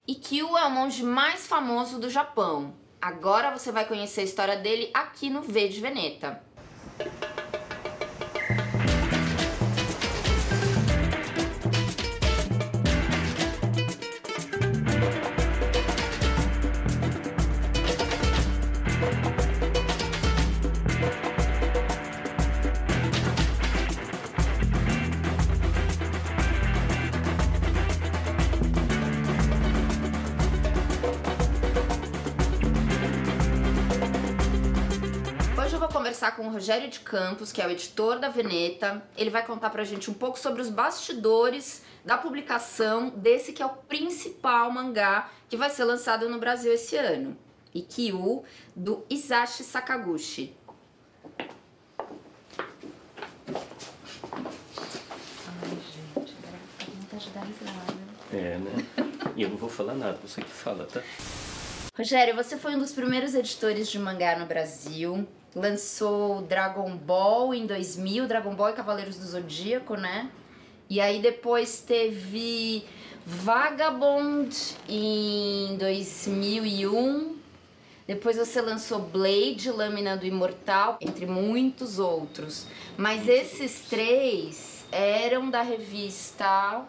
Ikkyu é o monge mais famoso do Japão. Agora você vai conhecer a história dele aqui no V de Veneta. Hoje eu vou conversar com o Rogério de Campos, que é o editor da Veneta. Ele vai contar pra gente um pouco sobre os bastidores da publicação desse que é o principal mangá que vai ser lançado no Brasil esse ano, Ikkyu, do Isashi Sakaguchi. Ai, gente, agora vai ficar com vontade de dar risada. É, né? E eu não vou falar nada, você que fala, tá? Rogério, você foi um dos primeiros editores de mangá no Brasil. Lançou Dragon Ball em 2000, Dragon Ball e Cavaleiros do Zodíaco, né? E aí depois teve Vagabond em 2001. Depois você lançou Blade, Lâmina do Imortal, entre muitos outros. Mas esses três eram da revista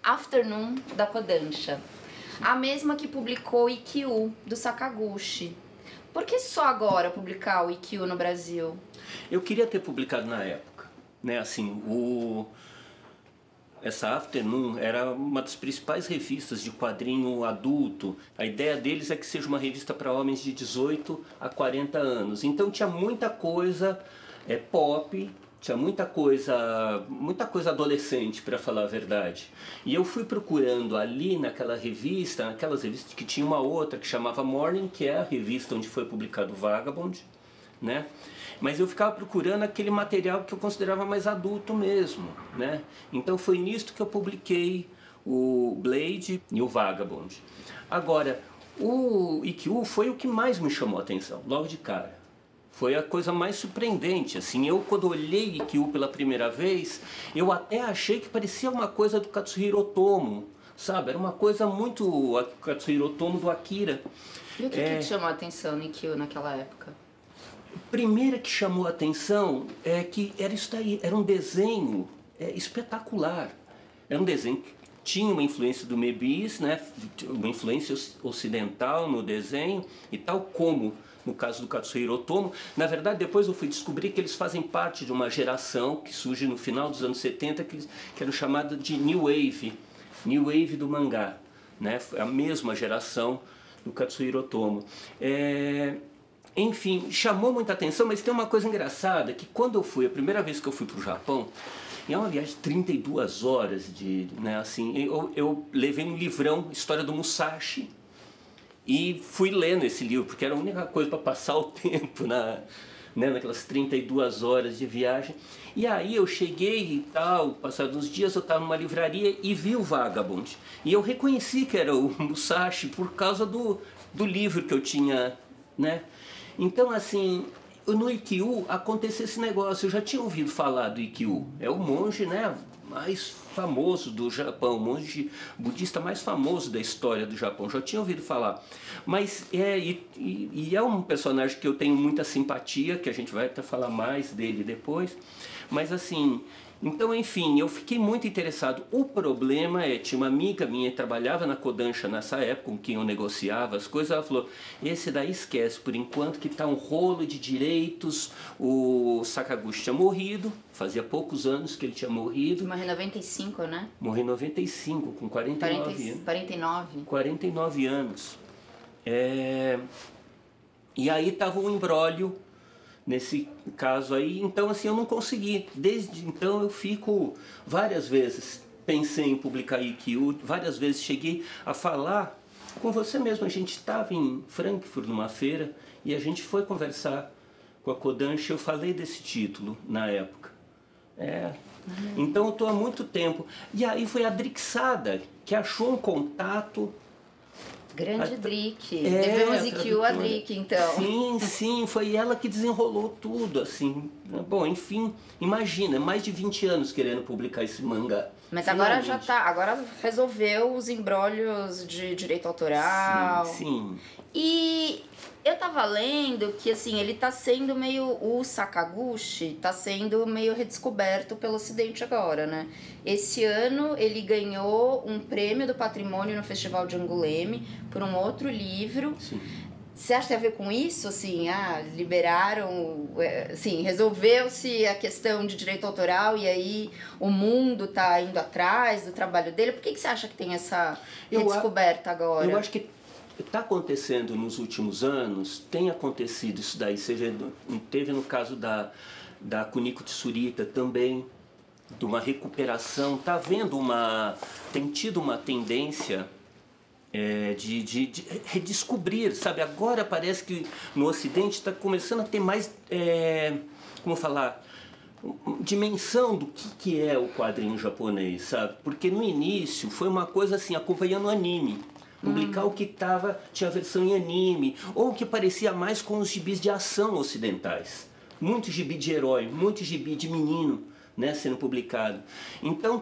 Afternoon, da Kodansha. A mesma que publicou Ikkyu, do Sakaguchi. Por que só agora publicar o Ikkyu no Brasil? Eu queria ter publicado na época, né? Assim, essa Afternoon era uma das principais revistas de quadrinho adulto. A ideia deles é que seja uma revista para homens de 18 a 40 anos. Então tinha muita coisa pop, tinha muita coisa adolescente, para falar a verdade. E eu fui procurando ali naquelas revistas que tinha uma outra que chamava Morning, que é a revista onde foi publicado Vagabond, né? Mas eu ficava procurando aquele material que eu considerava mais adulto mesmo, né? Então foi nisto que eu publiquei o Blade e o Vagabond. Agora, o Ikkyu foi o que mais me chamou a atenção, logo de cara. Foi a coisa mais surpreendente, assim, eu quando olhei Ikkyu pela primeira vez, eu até achei que parecia uma coisa do Katsuhiro Otomo, sabe? Era uma coisa muito Katsuhiro Otomo do Akira. E o que te chamou a atenção no Ikkyu naquela época? A primeira que chamou a atenção é que era isso daí, era um desenho espetacular. Era um desenho que tinha uma influência do Mebius, né? Uma influência ocidental no desenho, e tal como no caso do Katsuhiro Otomo. Na verdade, depois eu fui descobrir que eles fazem parte de uma geração que surge no final dos anos 70, que era chamada de New Wave do mangá, né? A mesma geração do Katsuhiro Otomo. Enfim, chamou muita atenção, mas tem uma coisa engraçada, que quando eu fui, a primeira vez que eu fui para o Japão, e é uma viagem de 32 horas, né, assim, eu levei um livrão, História do Musashi, e fui lendo esse livro, porque era a única coisa para passar o tempo naquelas 32 horas de viagem. E aí eu cheguei e tal, passados uns dias eu estava numa livraria e vi o Vagabond. E eu reconheci que era o Musashi por causa do livro que eu tinha, né? Então assim, no Ikkyu aconteceu esse negócio, eu já tinha ouvido falar do Ikkyu. É o monge, né, mais famoso do Japão, o monge budista mais famoso da história do Japão, já tinha ouvido falar. Mas é um personagem que eu tenho muita simpatia, que a gente vai até falar mais dele depois. Mas assim, então enfim, eu fiquei muito interessado. O problema tinha uma amiga minha que trabalhava na Kodansha nessa época, com quem eu negociava as coisas, ela falou, esse daí esquece, por enquanto que tá um rolo de direitos, o Sakaguchi tinha morrido, fazia poucos anos que ele tinha morrido. Morreu em 95, né? Morreu em 95, com 49 anos. 49 anos. E aí tava um imbróglio nesse caso aí, então assim eu não consegui. Desde então eu fico várias vezes, pensei em publicar Ikkyu, várias vezes cheguei a falar com você mesmo. A gente estava em Frankfurt numa feira e a gente foi conversar com a Kodansha, eu falei desse título na época. Então eu estou há muito tempo. E aí foi a Drixada que achou um contato. Grande Drick. Devemos Ikkyu a Drick, então. Sim, sim, foi ela que desenrolou tudo, assim. Bom, enfim, imagina, mais de 20 anos querendo publicar esse mangá. Mas agora já finalmente. tá, agora resolveu os imbrólios de direito autoral. Sim, sim. E eu tava lendo que, assim, ele tá sendo meio... O Sakaguchi tá sendo meio redescoberto pelo Ocidente agora, né? Esse ano ele ganhou um prêmio do patrimônio no Festival de Angoulême por um outro livro. Sim. Você acha que tem a ver com isso, assim, liberaram, assim, resolveu-se a questão de direito autoral e aí o mundo tá indo atrás do trabalho dele? Por que você acha que tem essa redescoberta agora? Eu acho que está acontecendo nos últimos anos, tem acontecido isso daí. Você vê, teve no caso da Kuniko Tsurita também, de uma recuperação, tem tido uma tendência de redescobrir, sabe? Agora parece que no Ocidente está começando a ter mais, como falar, dimensão do que é o quadrinho japonês, sabe? Porque no início foi uma coisa assim, acompanhando o anime. Publicar o que tinha versão em anime, ou o que parecia mais com os gibis de ação ocidentais. Muito gibi de herói, muito gibi de menino, né, sendo publicado. Então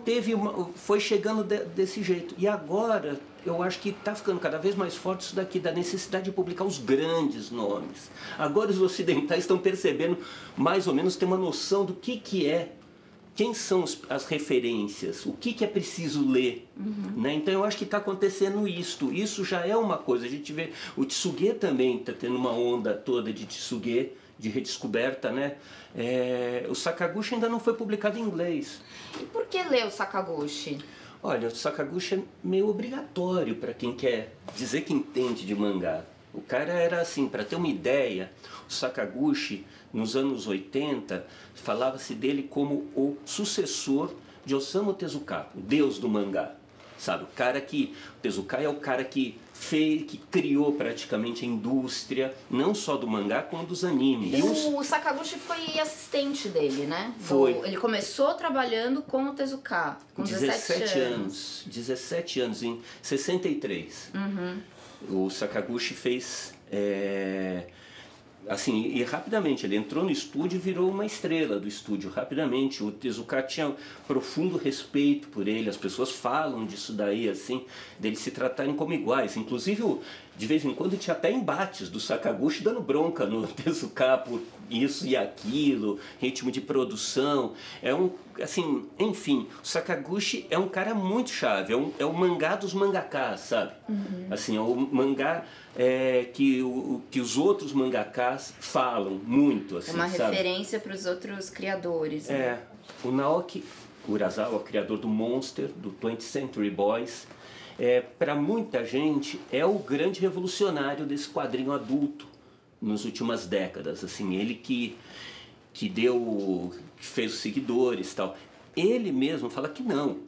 foi chegando desse jeito. E agora eu acho que está ficando cada vez mais forte isso daqui, da necessidade de publicar os grandes nomes. Agora os ocidentais estão percebendo, mais ou menos, ter uma noção do que é, quem são as referências, o que é preciso ler. Né? Então eu acho que está acontecendo isso já é uma coisa. A gente vê, o Tsuge também está tendo uma onda toda de Tsuge, de redescoberta, né? O Sakaguchi ainda não foi publicado em inglês. E por que ler o Sakaguchi? Olha, o Sakaguchi é meio obrigatório para quem quer dizer que entende de mangá. O cara era assim, para ter uma ideia, o Sakaguchi, nos anos 80, falava-se dele como o sucessor de Osamu Tezuka, o deus do mangá. Sabe, o Tezuka é o cara que criou praticamente a indústria, não só do mangá, como dos animes. O Sakaguchi foi assistente dele, né? Foi. Ele começou trabalhando com o Tezuka, com 17 anos. 17 anos, em 63. O Sakaguchi fez... assim, e rapidamente, ele entrou no estúdio e virou uma estrela do estúdio, rapidamente. O Tezuka tinha profundo respeito por ele, as pessoas falam disso daí, assim, deles se tratarem como iguais. Inclusive, de vez em quando tinha até embates do Sakaguchi dando bronca no Tezuka por isso e aquilo, ritmo de produção. Assim, enfim, o Sakaguchi é um cara muito chave, é o mangá dos mangakas, sabe? Assim, é o mangá que os outros mangakas falam muito, assim, É uma sabe? referência para os outros criadores. Né? O Naoki Urasawa, criador do Monster, do 20th Century Boys, para muita gente é o grande revolucionário desse quadrinho adulto nas últimas décadas. Assim, ele que fez os seguidores e tal. Ele mesmo fala que não.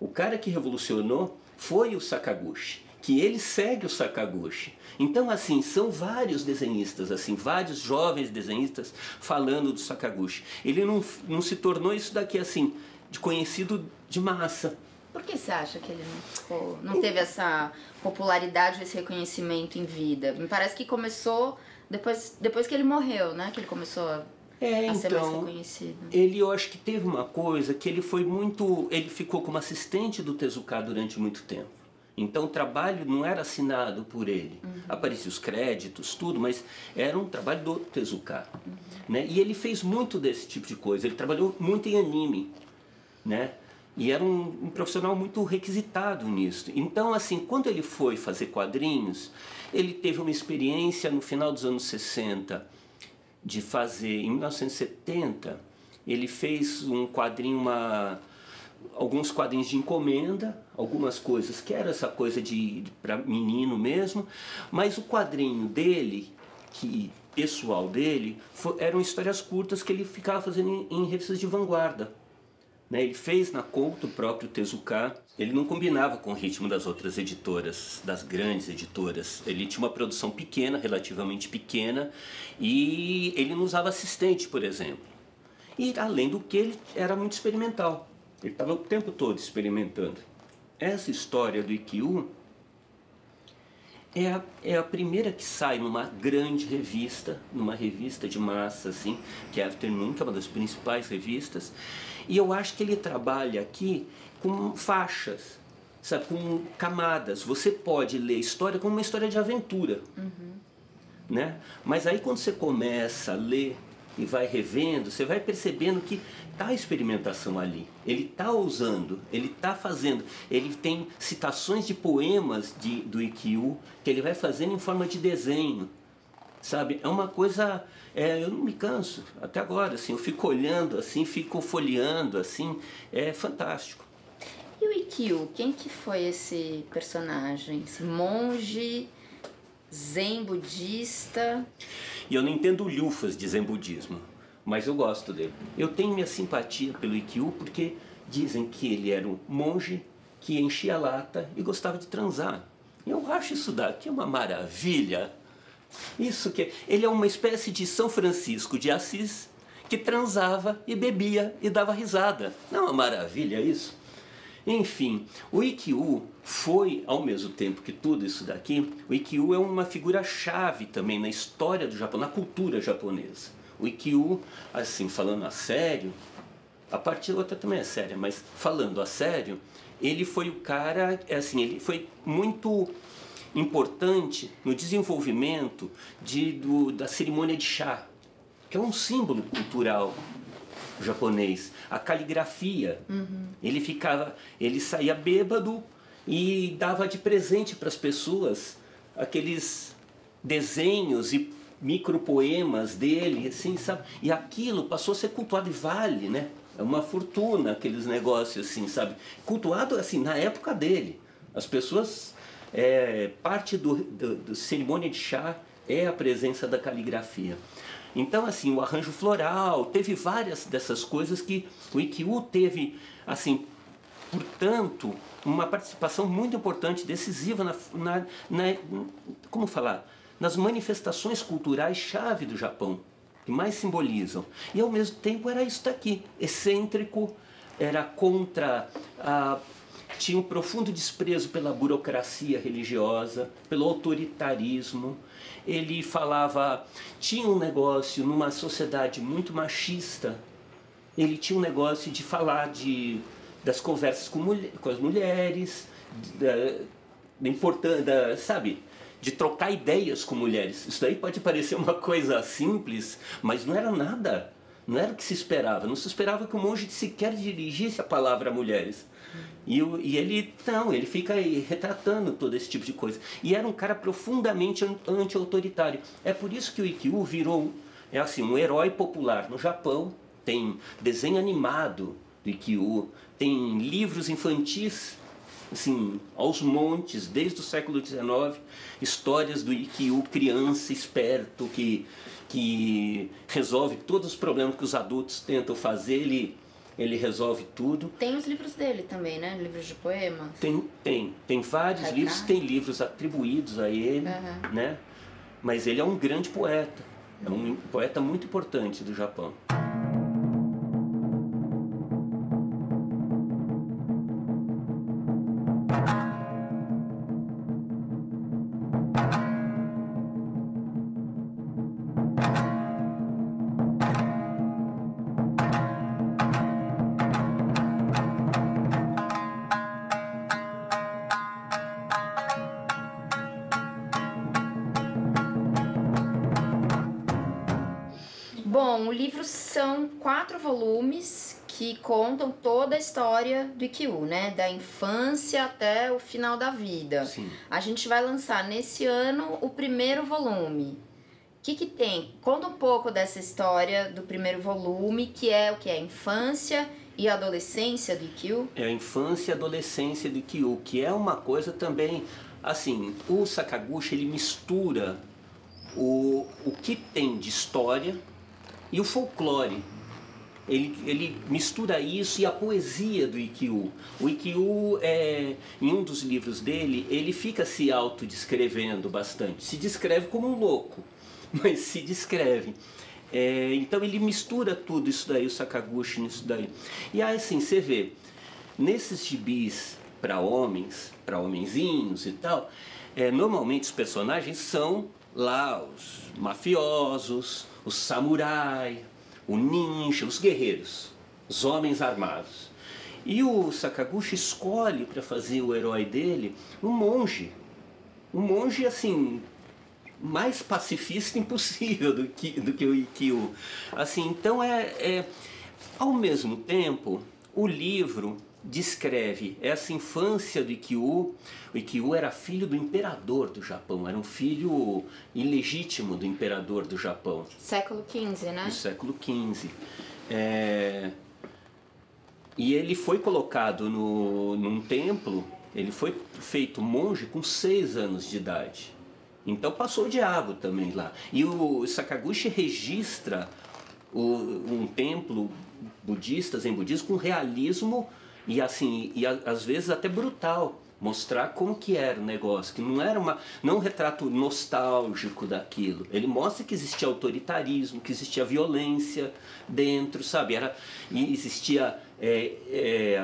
O cara que revolucionou foi o Sakaguchi, que ele segue o Sakaguchi. Então, assim, são vários desenhistas, assim, vários jovens desenhistas falando do Sakaguchi. Ele não se tornou isso daqui, assim, de conhecido de massa. Por que você acha que ele não teve essa popularidade, esse reconhecimento em vida? Me parece que começou depois que ele morreu, né? Que ele começou a ser mais reconhecido. Eu acho que teve uma coisa que ele ficou como assistente do Tezuka durante muito tempo. Então o trabalho não era assinado por ele. Apareciam os créditos, tudo, mas era um trabalho do Tezuka. Né? E ele fez muito desse tipo de coisa. Ele trabalhou muito em anime, né? E era um profissional muito requisitado nisso. Então, assim, quando ele foi fazer quadrinhos, ele teve uma experiência no final dos anos 60 de fazer, em 1970, ele fez um quadrinho, alguns quadrinhos de encomenda, algumas coisas que era essa coisa para menino mesmo, mas o quadrinho dele, pessoal dele, eram histórias curtas que ele ficava fazendo em revistas de vanguarda. Né? Ele fez na conta o próprio Tezuka. Ele não combinava com o ritmo das outras editoras, das grandes editoras. Ele tinha uma produção pequena, relativamente pequena, e ele não usava assistente, por exemplo. E além do que, ele era muito experimental. Ele estava o tempo todo experimentando. Essa história do Ikkyu é a primeira que sai numa grande revista, numa revista de massa, assim, que é a Afternoon, que é uma das principais revistas. E eu acho que ele trabalha aqui com faixas, sabe, com camadas. Você pode ler a história como uma história de aventura, né? Mas aí quando você começa a ler e vai revendo, você vai percebendo que tá a experimentação ali. Ele está usando, ele está fazendo. Ele tem citações de poemas do Ikkyu que ele vai fazendo em forma de desenho, sabe? É uma coisa... eu não me canso, até agora, assim, eu fico olhando, assim, fico folheando, assim, é fantástico. E o Ikkyu, quem que foi esse personagem? Esse monge zen budista? E eu não entendo lufas de zen budismo, mas eu gosto dele. Eu tenho minha simpatia pelo Ikkyu porque dizem que ele era um monge que enchia a lata e gostava de transar. Eu acho isso daqui uma maravilha. Isso que ele é uma espécie de São Francisco de Assis que transava e bebia e dava risada. Não é uma maravilha isso? Enfim, o Ikkyu foi, ao mesmo tempo que tudo isso daqui, o Ikkyu é uma figura-chave também na história do Japão, na cultura japonesa. O Ikkyu, assim, falando a sério, a parte outra também é séria, mas falando a sério, ele foi o cara, assim, ele foi muito importante no desenvolvimento da cerimônia de chá, que é um símbolo cultural japonês. A caligrafia. Ele saía bêbado e dava de presente para as pessoas aqueles desenhos e micropoemas dele, assim, sabe? E aquilo passou a ser cultuado e vale, né? É uma fortuna aqueles negócios, assim, sabe? Cultuado, assim, na época dele. As pessoas... parte do cerimônia de chá é a presença da caligrafia. Então, assim, o arranjo floral, teve várias dessas coisas que o Ikkyu teve, assim, portanto, uma participação muito importante, decisiva como falar, nas manifestações culturais chave do Japão, que mais simbolizam. E ao mesmo tempo era isso daqui, excêntrico, era contra tinha um profundo desprezo pela burocracia religiosa, pelo autoritarismo. Ele falava, tinha um negócio numa sociedade muito machista, ele tinha um negócio de falar das conversas com as mulheres, sabe, de trocar ideias com mulheres. Isso daí pode parecer uma coisa simples, mas não era nada, não era o que se esperava. Não se esperava que o monge sequer dirigisse a palavra a mulheres. E ele fica aí retratando todo esse tipo de coisa. E era um cara profundamente anti-autoritário. É por isso que o Ikkyu virou assim, um herói popular no Japão. Tem desenho animado do Ikkyu, tem livros infantis, assim, aos montes, desde o século XIX, histórias do Ikkyu, criança esperto que resolve todos os problemas que os adultos tentam fazer, ele resolve tudo. Tem os livros dele também, né? Livros de poemas. Tem vários livros, tem livros atribuídos a ele, né? Mas ele é um grande poeta, é um poeta muito importante do Japão. Bom, o livro são 4 volumes que contam toda a história do Ikkyu, né? Da infância até o final da vida. Sim. A gente vai lançar nesse ano o primeiro volume. O que tem? Conta um pouco dessa história do primeiro volume, que é o que? A infância e a adolescência do Ikkyu? É a infância e a adolescência do Ikkyu, que é uma coisa também... Assim, o Sakaguchi, ele mistura o que tem de história e o folclore. Ele mistura isso e a poesia do Ikkyu. O Ikkyu, em um dos livros dele, ele fica se autodescrevendo bastante. Se descreve como um louco, mas se descreve. Então ele mistura tudo isso daí, o Sakaguchi nisso daí. E aí assim, você vê, nesses gibis para homenzinhos e tal, normalmente os personagens são lá os mafiosos, os samurai, o ninja, os guerreiros, os homens armados. E o Sakaguchi escolhe para fazer o herói dele um monge assim, mais pacifista impossível do que o Ikkyu. Assim, então ao mesmo tempo, o livro descreve essa infância do Ikkyu. O Ikkyu era filho do imperador do Japão, era um filho ilegítimo do imperador do Japão. Século XV, né? Do século XV. E ele foi colocado num templo, ele foi feito monge com 6 anos de idade. Então passou o diabo também lá. E o Sakaguchi registra um templo budista, zen budismo, com realismo e assim, às vezes até brutal. Mostrar como que era o negócio, que não era não um retrato nostálgico daquilo. Ele mostra que existia autoritarismo, que existia violência dentro, sabe? E existia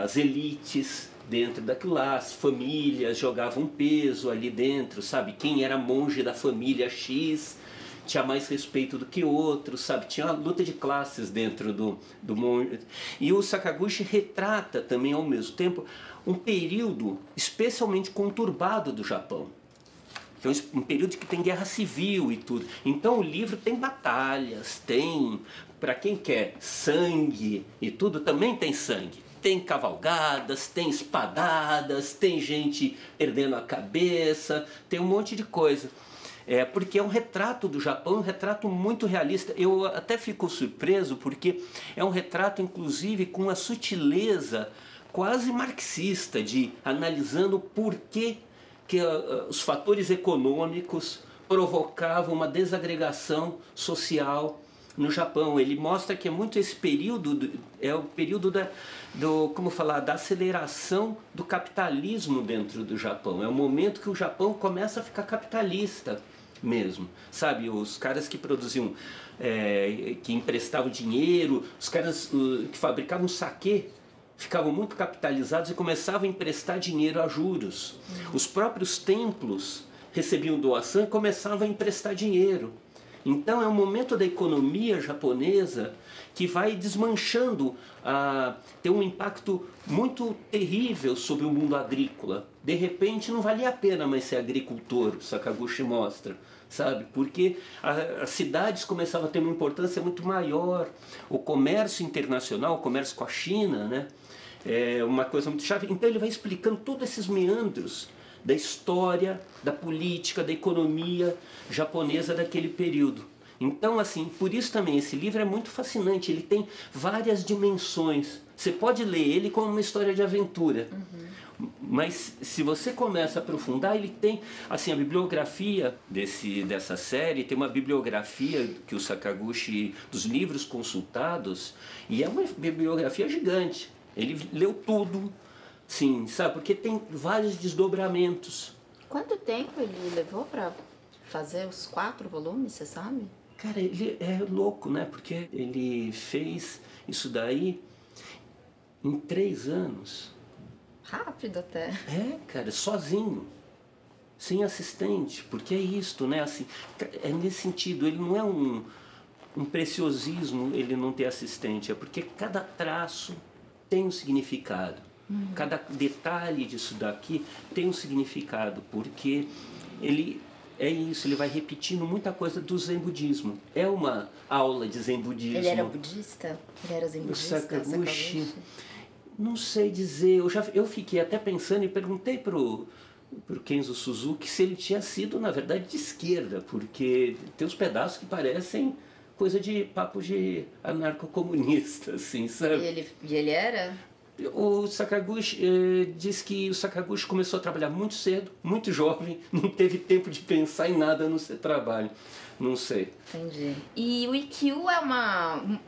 as elites dentro daquilo lá, as famílias jogavam peso ali dentro, sabe? Quem era monge da família X tinha mais respeito do que outros, sabe? Tinha uma luta de classes dentro do monge. E o Sakaguchi retrata também ao mesmo tempo um período especialmente conturbado do Japão. Então, um período que tem guerra civil e tudo. Então o livro tem batalhas, tem, para quem quer sangue e tudo, também tem sangue. Tem cavalgadas, tem espadadas, tem gente perdendo a cabeça, tem um monte de coisa. Porque é um retrato do Japão, um retrato muito realista. Eu até fico surpreso porque é um retrato, inclusive, com uma sutileza quase marxista, analisando por que os fatores econômicos provocavam uma desagregação social no Japão. Ele mostra que é muito esse período, é o período da aceleração do capitalismo dentro do Japão. É o momento que o Japão começa a ficar capitalista mesmo, sabe? Os caras que produziam, que emprestavam dinheiro, os caras que fabricavam saquê, ficavam muito capitalizados e começavam a emprestar dinheiro a juros. Os próprios templos recebiam doação e começavam a emprestar dinheiro. Então é um momento da economia japonesa que vai desmanchando, tem um impacto muito terrível sobre o mundo agrícola. De repente não valia a pena mais ser agricultor, o Sakaguchi mostra, sabe? Porque as cidades começavam a ter uma importância muito maior, o comércio internacional, o comércio com a China, né? É uma coisa muito chave. Então ele vai explicando todos esses meandros da história, da política, da economia japonesa daquele período. Então, assim, por isso também esse livro é muito fascinante, ele tem várias dimensões. Você pode ler ele como uma história de aventura, mas se você começa a aprofundar, ele tem, assim, a bibliografia dessa série, tem uma bibliografia que o Sakaguchi, dos livros consultados, e é uma bibliografia gigante. Ele leu tudo, sim, sabe? Porque tem vários desdobramentos. Quanto tempo ele levou para fazer os 4 volumes, você sabe? Cara, ele é louco, né? Porque ele fez isso daí em 3 anos. Rápido até. Cara, sozinho, sem assistente, porque é isto, né? Assim, é nesse sentido, ele não é um preciosismo ele não ter assistente, é porque cada traço tem um significado. Cada detalhe disso daqui tem um significado, porque ele ele vai repetindo muita coisa do Zen budismo. É uma aula de Zen budismo. Ele era budista? Ele era Zen budista? O Sakaguchi, não sei dizer, eu fiquei até pensando e perguntei pro Kenzo Suzuki se ele tinha sido, na verdade, de esquerda, porque tem uns pedaços que parecem coisa de papo de anarcocomunista, assim, sabe? E ele era? O Sakaguchi diz que o Sakaguchi começou a trabalhar muito cedo, muito jovem, não teve tempo de pensar em nada no seu trabalho. Não sei. Entendi. E o Ikkyu é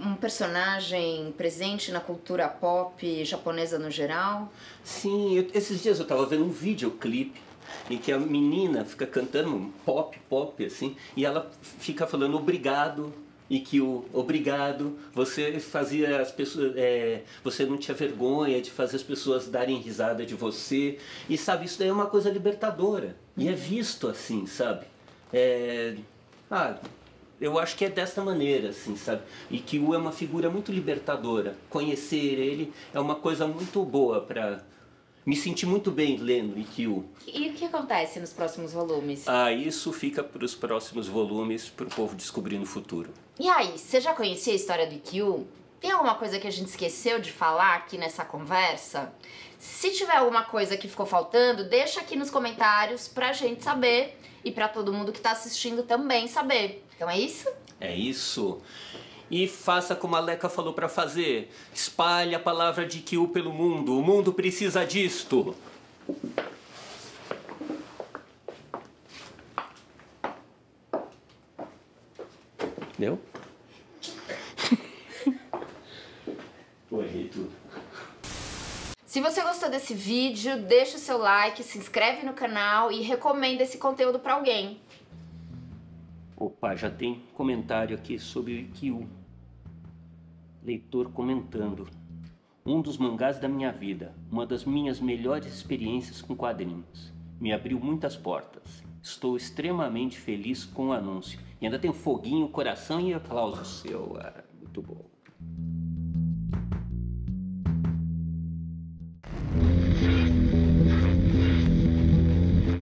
um personagem presente na cultura pop japonesa no geral? Sim, esses dias eu estava vendo um videoclipe em que a menina fica cantando um pop, assim, e ela fica falando obrigado Ikkyu, obrigado. Você fazia as pessoas, você não tinha vergonha de fazer as pessoas darem risada de você. E sabe, isso daí é uma coisa libertadora. E é visto assim, sabe? Eu acho que é desta maneira, assim, sabe? Ikkyu é uma figura muito libertadora. Conhecer ele é uma coisa muito boa para me sentir muito bem lendo Ikkyu. E o que acontece nos próximos volumes? Isso fica para os próximos volumes, para o povo descobrir no futuro. E aí, você já conhecia a história do Ikkyu? Tem alguma coisa que a gente esqueceu de falar aqui nessa conversa? Se tiver alguma coisa que ficou faltando, deixa aqui nos comentários pra gente saber e pra todo mundo que tá assistindo também saber. Então é isso? É isso. E faça como a Leca falou para fazer. Espalhe a palavra de Ikkyu pelo mundo. O mundo precisa disto. Deu? Pô, errei tudo. Se você gostou desse vídeo, deixa o seu like, se inscreve no canal e recomenda esse conteúdo pra alguém. Opa, já tem comentário aqui sobre o Ikkyu. Leitor comentando. Um dos mangás da minha vida, uma das minhas melhores experiências com quadrinhos. Me abriu muitas portas. Estou extremamente feliz com o anúncio. E ainda tem foguinho, coração e aplauso seu. Muito bom.